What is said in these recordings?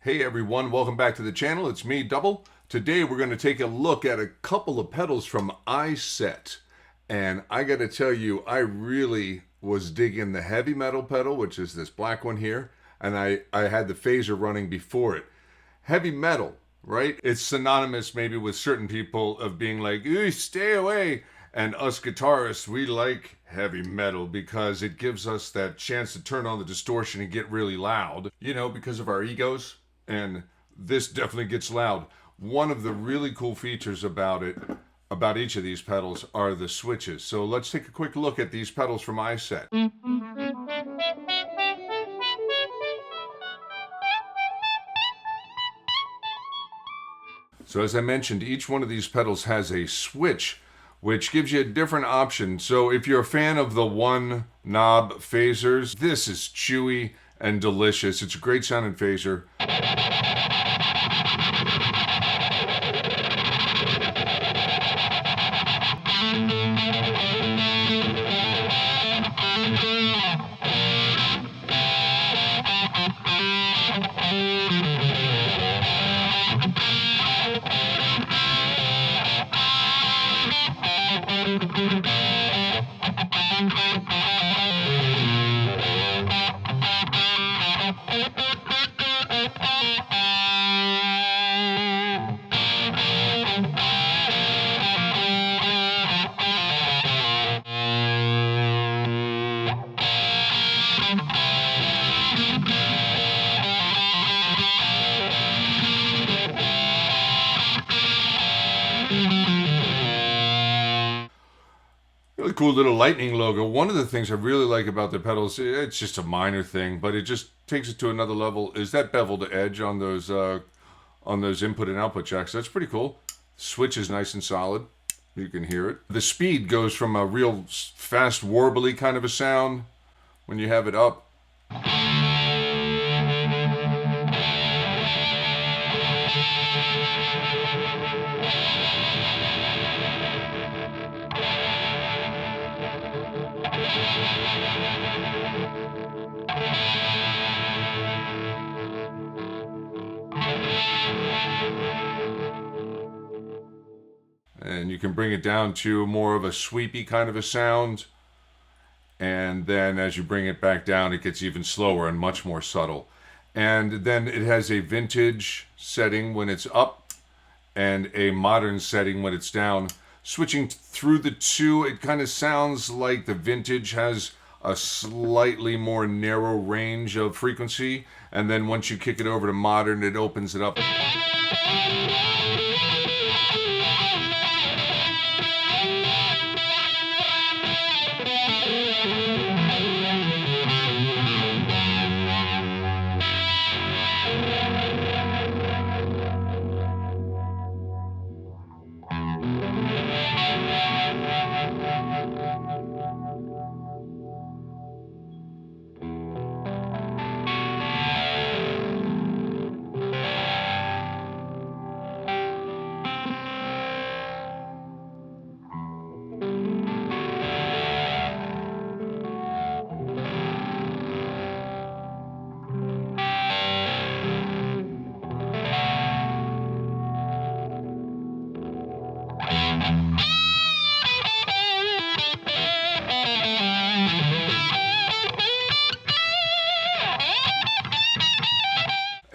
Hey everyone, welcome back to the channel. It's me, Double. Today we're going to take a look at a couple of pedals from Iset. And I got to tell you, I really was digging the heavy metal pedal, which is this black one here. And I had the phaser running before it. Heavy metal, right? It's synonymous maybe with certain people of being like, ooh, stay away. And us guitarists, we like heavy metal because it gives us that chance to turn on the distortion and get really loud, you know, because of our egos. And this definitely gets loud. One of the really cool features about each of these pedals, are the switches. So let's take a quick look at these pedals from Iset. So as I mentioned, each one of these pedals has a switch, which gives you a different option. So if you're a fan of the one knob phasers, this is chewy and delicious. It's a great sounding phaser. Really cool little lightning logo. One of the things I really like about the pedals, it's just a minor thing, but it just takes it to another level, is that beveled edge on those input and output jacks. That's pretty cool. Switch is nice and solid. You can hear it. The speed goes from a real fast warbly kind of a sound when you have it up. And you can bring it down to more of a sweepy kind of a sound. And then as you bring it back down, it gets even slower and much more subtle. And then it has a vintage setting when it's up and a modern setting when it's down. Switching through the two, it kind of sounds like the vintage has a slightly more narrow range of frequency. And then once you kick it over to modern, it opens it up.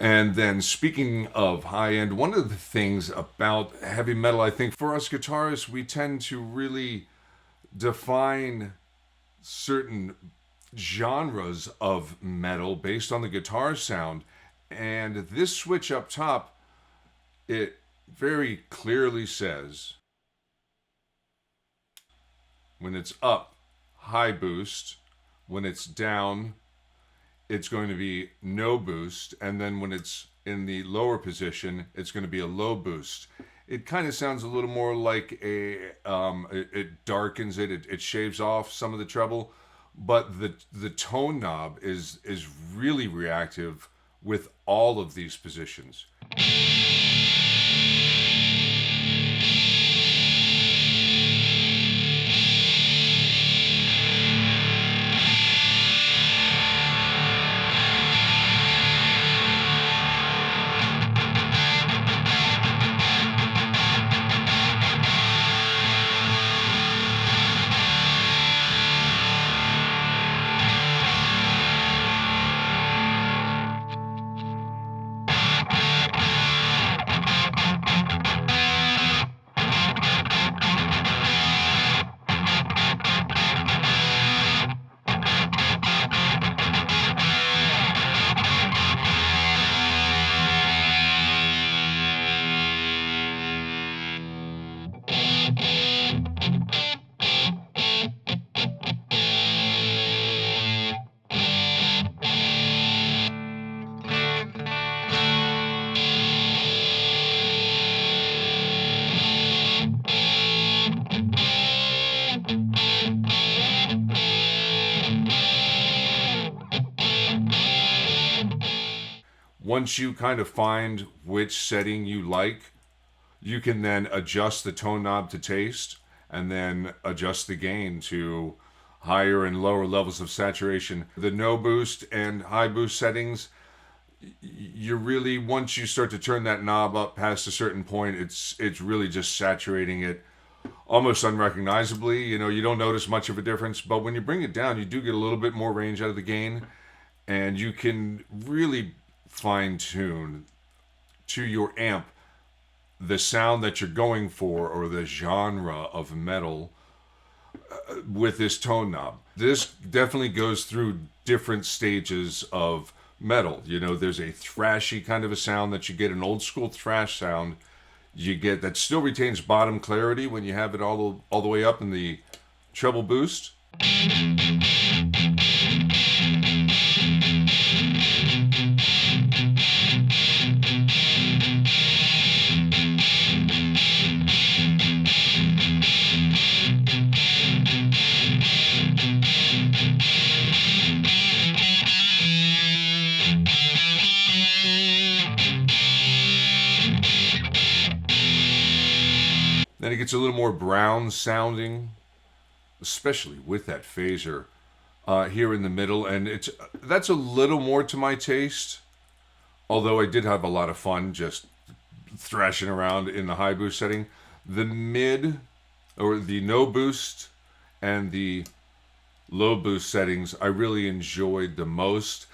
And then speaking of high end, one of the things about heavy metal, I think for us guitarists, we tend to really define certain genres of metal based on the guitar sound. And this switch up top, it very clearly says, when it's up, high boost. When it's down, it's going to be no boost, and then when it's in the lower position, it's going to be a low boost. It kind of sounds a little more like it darkens it, it shaves off some of the treble, but the tone knob is really reactive with all of these positions. Once you kind of find which setting you like, you can then adjust the tone knob to taste and then adjust the gain to higher and lower levels of saturation. The no boost and high boost settings, you really, once you start to turn that knob up past a certain point, it's really just saturating it almost unrecognizably. You know, you don't notice much of a difference, but when you bring it down, you do get a little bit more range out of the gain, and you can really fine tune to your amp the sound that you're going for, or the genre of metal, with this tone knob. This definitely goes through different stages of metal. You know, there's a thrashy kind of a sound that you get, an old school thrash sound you get that still retains bottom clarity when you have it all the way up in the treble boost. Then it gets a little more brown sounding, especially with that phaser here in the middle, and that's a little more to my taste. Although I did have a lot of fun just thrashing around in the high boost setting. The mid, or the no boost, and the low boost settings I really enjoyed the most.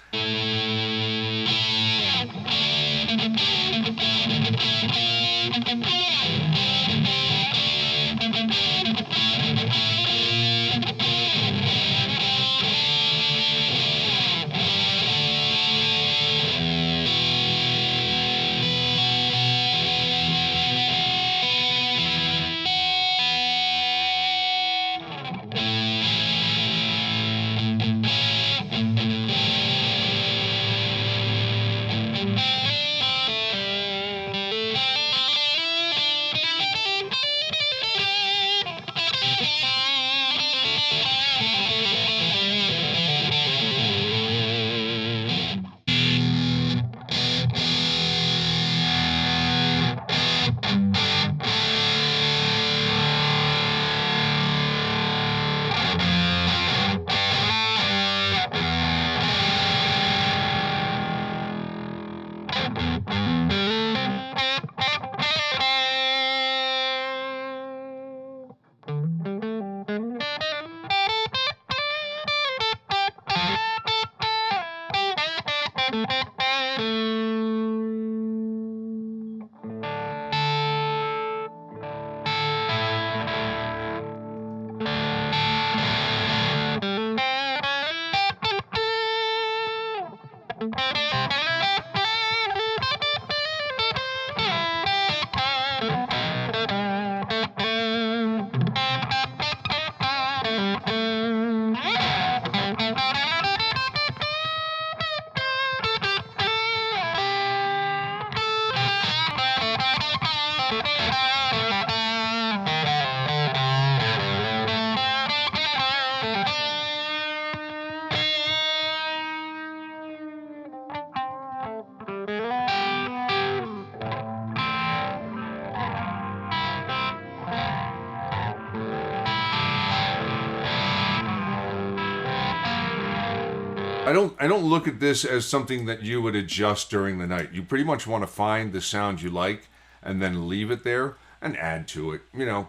I don't look at this as something that you would adjust during the night. You pretty much want to find the sound you like and then leave it there and add to it. You know,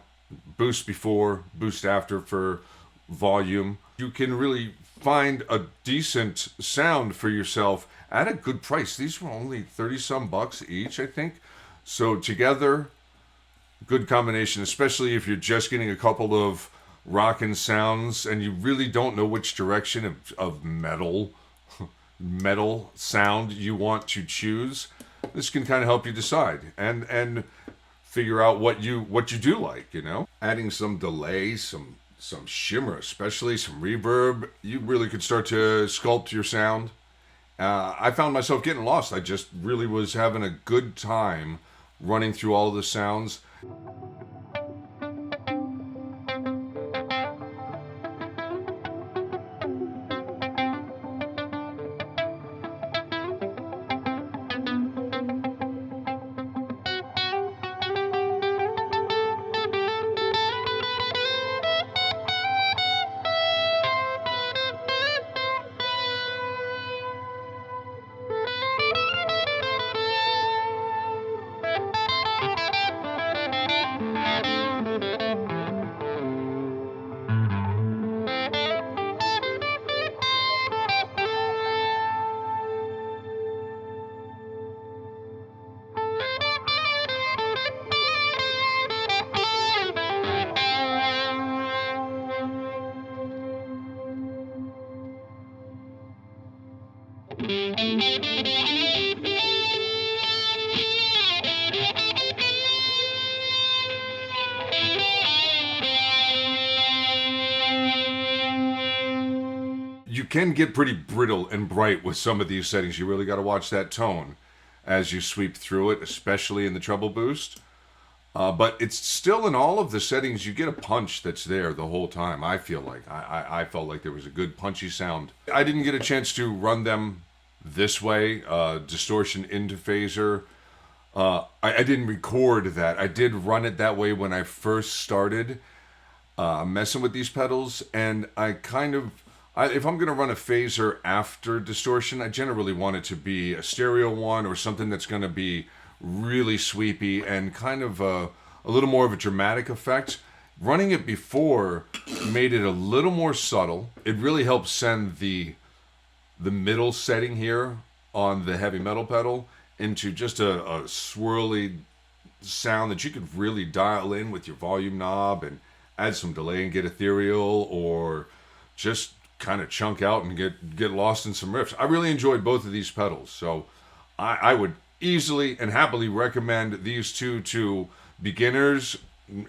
boost before, boost after for volume. You can really find a decent sound for yourself at a good price. These were only 30 some bucks each, I think. So together, good combination, especially if you're just getting a couple of rockin' sounds and you really don't know which direction of metal sound you want to choose. This can kind of help you decide and figure out what you do like, you know. Adding some delay, some shimmer, especially some reverb, you really could start to sculpt your sound. I found myself getting lost. I just really was having a good time running through all of the sounds. You can get pretty brittle and bright with some of these settings. You really got to watch that tone as you sweep through it, especially in the treble boost. But it's still, in all of the settings, you get a punch that's there the whole time. I feel like I felt like there was a good punchy sound. I didn't get a chance to run this way, distortion into phaser. I didn't record that. I did run it that way when I first started messing with these pedals, and if I'm going to run a phaser after distortion, I generally want it to be a stereo one or something that's going to be really sweepy and kind of a little more of a dramatic effect. Running it before made it a little more subtle. It really helped send the middle setting here on the heavy metal pedal into just a swirly sound that you could really dial in with your volume knob and add some delay and get ethereal, or just kind of chunk out and get lost in some riffs. I really enjoyed both of these pedals, so I would easily and happily recommend these two to beginners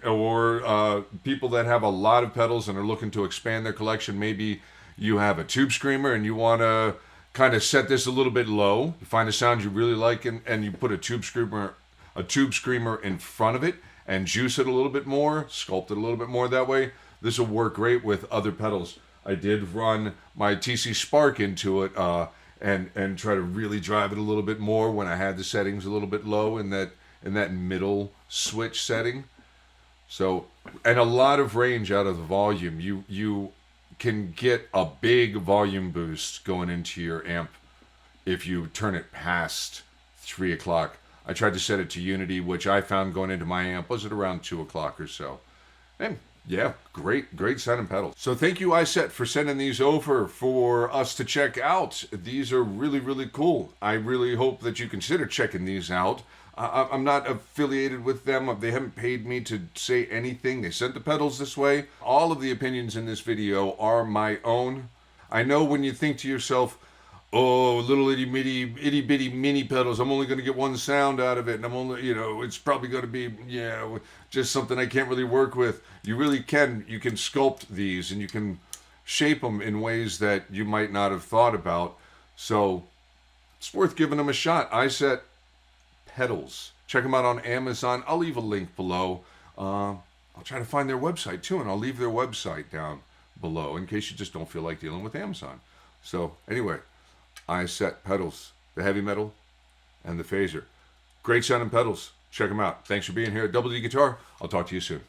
or people that have a lot of pedals and are looking to expand their collection. Maybe you have a tube screamer and you want to kind of set this a little bit low. You find a sound you really like, and you put a tube screamer in front of it and juice it a little bit more, sculpt it a little bit more that way. This will work great with other pedals. I did run my TC Spark into it and try to really drive it a little bit more when I had the settings a little bit low in that middle switch setting. So, and a lot of range out of the volume. You can get a big volume boost going into your amp if you turn it past 3 o'clock. I tried to set it to unity, which I found going into my amp was at around 2 o'clock or so. And yeah, great sounding pedals. So thank you, Iset, for sending these over for us to check out. These are really, really cool. I really hope that you consider checking these out. I'm not affiliated with them. They haven't paid me to say anything. They sent the pedals this way. All of the opinions in this video are my own. I know when you think to yourself, oh, little itty bitty mini pedals, I'm only going to get one sound out of it, and I'm only, it's probably going to be, just something I can't really work with. You really can. You can sculpt these, and you can shape them in ways that you might not have thought about. So it's worth giving them a shot. Iset pedals. Check them out on Amazon. I'll leave a link below. I'll try to find their website too, and I'll leave their website down below in case you just don't feel like dealing with Amazon. So anyway, Iset pedals, the heavy metal and the phaser. Great sounding pedals. Check them out. Thanks for being here at Double D Guitar. I'll talk to you soon.